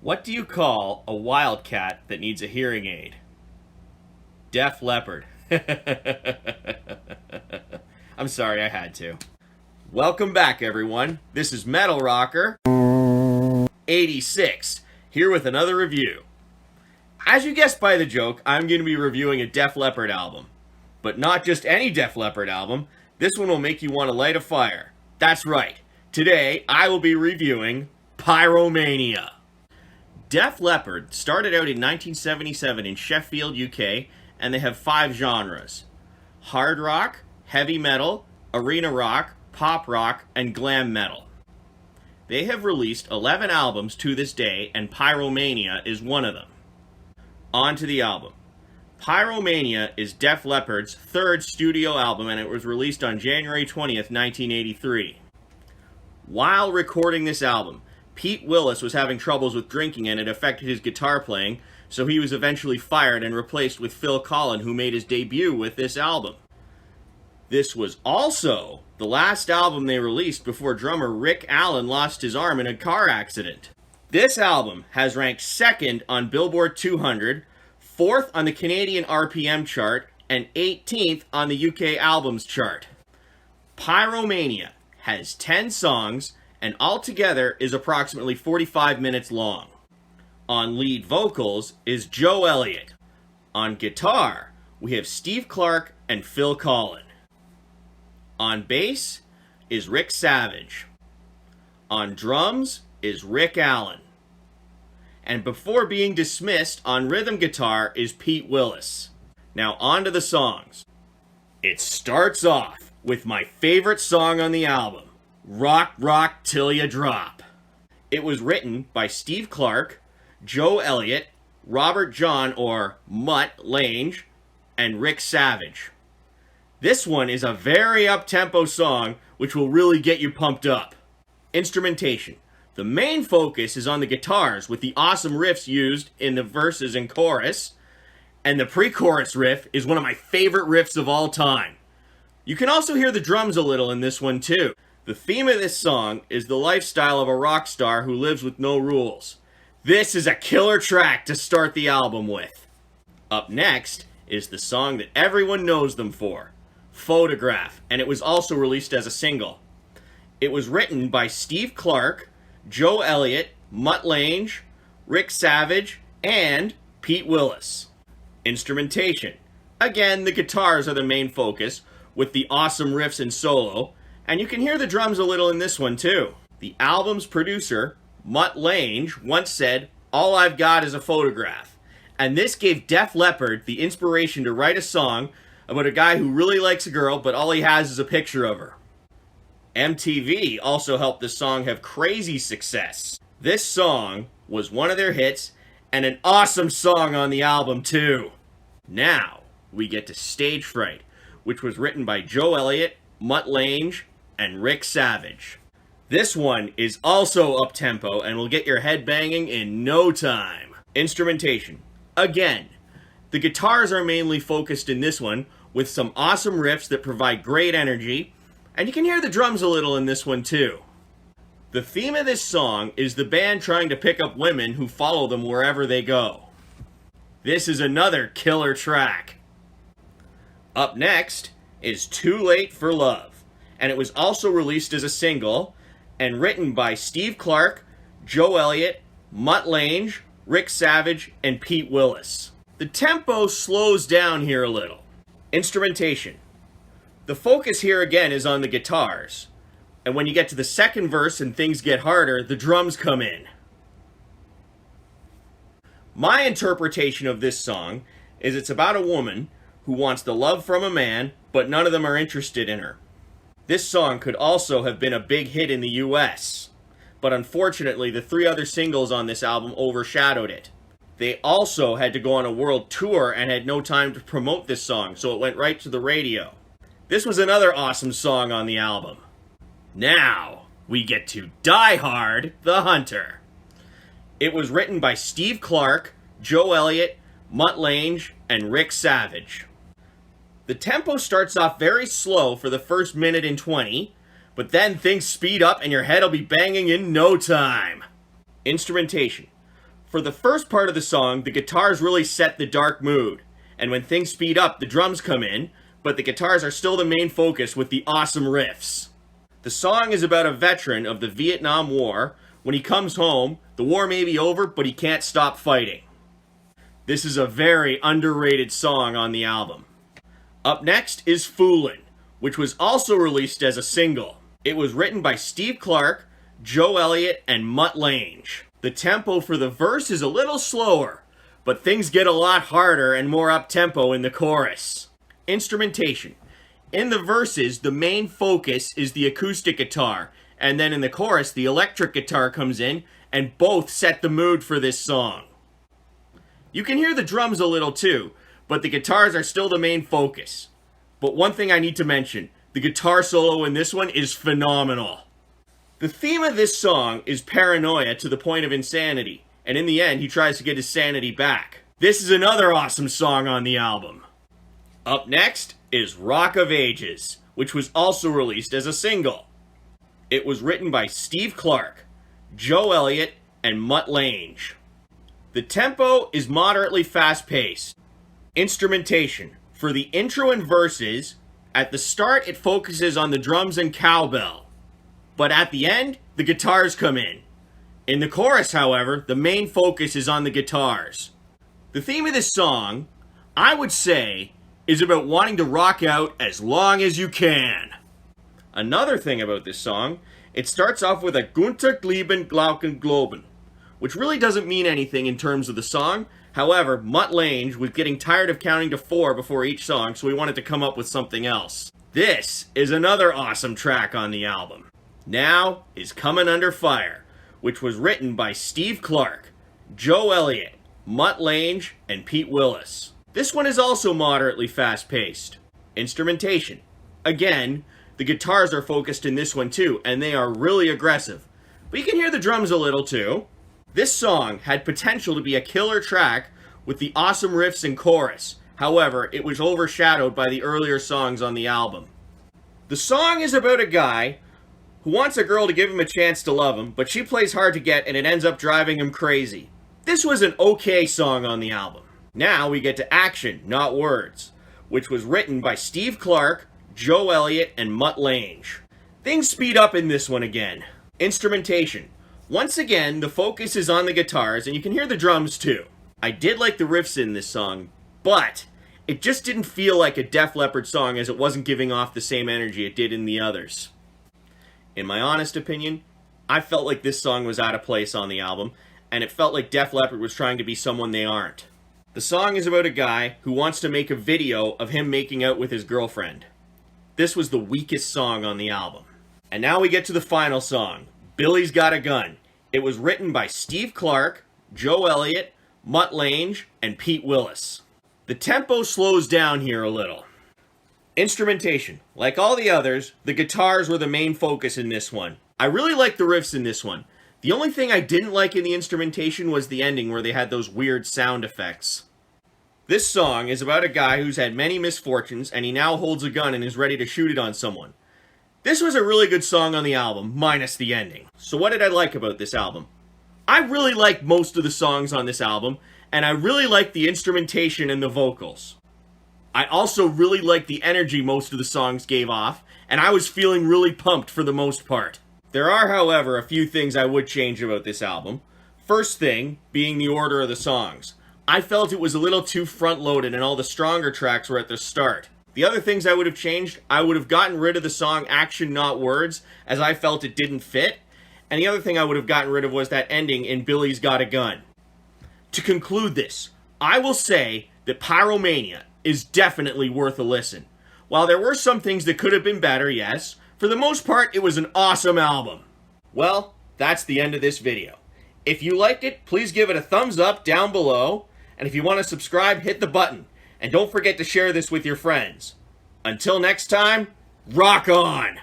What do you call a wildcat that needs a hearing aid? Def Leppard. I'm sorry, I had to. Welcome back, everyone. This is Metal Rocker 86, here with another review. As you guessed by the joke, I'm going to be reviewing a Def Leppard album. But not just any Def Leppard album. This one will make you want to light a fire. That's right. Today, I will be reviewing Pyromania. Def Leppard started out in 1977 in Sheffield, UK, and they have 5 genres: hard rock, heavy metal, arena rock, pop rock, and glam metal. They have released 11 albums to this day, and Pyromania is one of them. On to the album. Pyromania is Def Leppard's 3rd studio album, and it was released on January 20th, 1983. While recording this album, Pete Willis was having troubles with drinking and it affected his guitar playing, so he was eventually fired and replaced with Phil Collen, who made his debut with this album. This was also the last album they released before drummer Rick Allen lost his arm in a car accident. This album has ranked 2nd on Billboard 200, 4th on the Canadian RPM chart, and 18th on the UK Albums chart. Pyromania has 10 songs and altogether is approximately 45 minutes long. On lead vocals is Joe Elliott. On guitar, we have Steve Clark and Phil Collen. On bass is Rick Savage. On drums is Rick Allen. And before being dismissed, on rhythm guitar is Pete Willis. Now on to the songs. It starts off with my favorite song on the album, Rock Rock Till Ya Drop. It was written by Steve Clark, Joe Elliott, Robert John or Mutt Lange, and Rick Savage. This one is a very up-tempo song which will really get you pumped up. Instrumentation. The main focus is on the guitars with the awesome riffs used in the verses and chorus, and the pre-chorus riff is one of my favorite riffs of all time. You can also hear the drums a little in this one too. The theme of this song is the lifestyle of a rock star who lives with no rules. This is a killer track to start the album with. Up next is the song that everyone knows them for, Photograph, and it was also released as a single. It was written by Steve Clark, Joe Elliott, Mutt Lange, Rick Savage, and Pete Willis. Instrumentation. Again, the guitars are the main focus, with the awesome riffs and solo, and you can hear the drums a little in this one too. The album's producer, Mutt Lange, once said, "All I've got is a photograph." And this gave Def Leppard the inspiration to write a song about a guy who really likes a girl, but all he has is a picture of her. MTV also helped this song have crazy success. This song was one of their hits, and an awesome song on the album too. Now, we get to Stage Fright, which was written by Joe Elliott, Mutt Lange, and Rick Savage. This one is also up-tempo and will get your head banging in no time. Instrumentation. Again, the guitars are mainly focused in this one, with some awesome riffs that provide great energy, and you can hear the drums a little in this one too. The theme of this song is the band trying to pick up women who follow them wherever they go. This is another killer track. Up next is Too Late for Love, and it was also released as a single and written by Steve Clark, Joe Elliott, Mutt Lange, Rick Savage, and Pete Willis. The tempo slows down here a little. Instrumentation. The focus here again is on the guitars, and when you get to the second verse and things get harder, the drums come in. My interpretation of this song is it's about a woman who wants the love from a man, but none of them are interested in her. This song could also have been a big hit in the US, but unfortunately the 3 other singles on this album overshadowed it. They also had to go on a world tour and had no time to promote this song, so it went right to the radio. This was another awesome song on the album. Now, we get to Die Hard, the Hunter. It was written by Steve Clark, Joe Elliott, Mutt Lange, and Rick Savage. The tempo starts off very slow for the first minute and 20, but then things speed up and your head will be banging in no time. Instrumentation. For the first part of the song, the guitars really set the dark mood, and when things speed up, the drums come in, but the guitars are still the main focus with the awesome riffs. The song is about a veteran of the Vietnam War. When he comes home, the war may be over, but he can't stop fighting. This is a very underrated song on the album. Up next is Foolin', which was also released as a single. It was written by Steve Clark, Joe Elliott, and Mutt Lange. The tempo for the verse is a little slower, but things get a lot harder and more up-tempo in the chorus. Instrumentation. In the verses, the main focus is the acoustic guitar, and then in the chorus, the electric guitar comes in, and both set the mood for this song. You can hear the drums a little too, but the guitars are still the main focus. But one thing I need to mention, the guitar solo in this one is phenomenal. The theme of this song is paranoia to the point of insanity, and in the end, he tries to get his sanity back. This is another awesome song on the album. Up next is Rock of Ages, which was also released as a single. It was written by Steve Clark, Joe Elliott, and Mutt Lange. The tempo is moderately fast-paced. Instrumentation. For the intro and verses, at the start it focuses on the drums and cowbell, but at the end, the guitars come in. In the chorus, however, the main focus is on the guitars. The theme of this song, I would say, is about wanting to rock out as long as you can. Another thing about this song, it starts off with a Gunter Gleben Glauken Globen, which really doesn't mean anything in terms of the song. However, Mutt Lange was getting tired of counting to 4 before each song, so he wanted to come up with something else. This is another awesome track on the album. Now is Comin' Under Fire, which was written by Steve Clark, Joe Elliott, Mutt Lange, and Pete Willis. This one is also moderately fast-paced. Instrumentation. Again, the guitars are focused in this one too, and they are really aggressive. But you can hear the drums a little too. This song had potential to be a killer track with the awesome riffs and chorus. However, it was overshadowed by the earlier songs on the album. The song is about a guy who wants a girl to give him a chance to love him, but she plays hard to get and it ends up driving him crazy. This was an okay song on the album. Now we get to Action, Not Words, which was written by Steve Clark, Joe Elliott, and Mutt Lange. Things speed up in this one again. Instrumentation. Once again, the focus is on the guitars, and you can hear the drums too. I did like the riffs in this song, but it just didn't feel like a Def Leppard song as it wasn't giving off the same energy it did in the others. In my honest opinion, I felt like this song was out of place on the album, and it felt like Def Leppard was trying to be someone they aren't. The song is about a guy who wants to make a video of him making out with his girlfriend. This was the weakest song on the album. And now we get to the final song, Billy's Got a Gun. It was written by Steve Clark, Joe Elliott, Mutt Lange, and Pete Willis. The tempo slows down here a little. Instrumentation. Like all the others, the guitars were the main focus in this one. I really liked the riffs in this one. The only thing I didn't like in the instrumentation was the ending where they had those weird sound effects. This song is about a guy who's had many misfortunes and he now holds a gun and is ready to shoot it on someone. This was a really good song on the album, minus the ending. So what did I like about this album? I really liked most of the songs on this album, and I really liked the instrumentation and the vocals. I also really liked the energy most of the songs gave off, and I was feeling really pumped for the most part. There are, however, a few things I would change about this album. First thing, being the order of the songs. I felt it was a little too front-loaded and all the stronger tracks were at the start. The other things I would have changed, I would have gotten rid of the song Action Not Words, as I felt it didn't fit. And the other thing I would have gotten rid of was that ending in Billy's Got a Gun. To conclude this, I will say that Pyromania is definitely worth a listen. While there were some things that could have been better, yes, for the most part, it was an awesome album. Well, that's the end of this video. If you liked it, please give it a thumbs up down below. And if you want to subscribe, hit the button. And don't forget to share this with your friends. Until next time, rock on!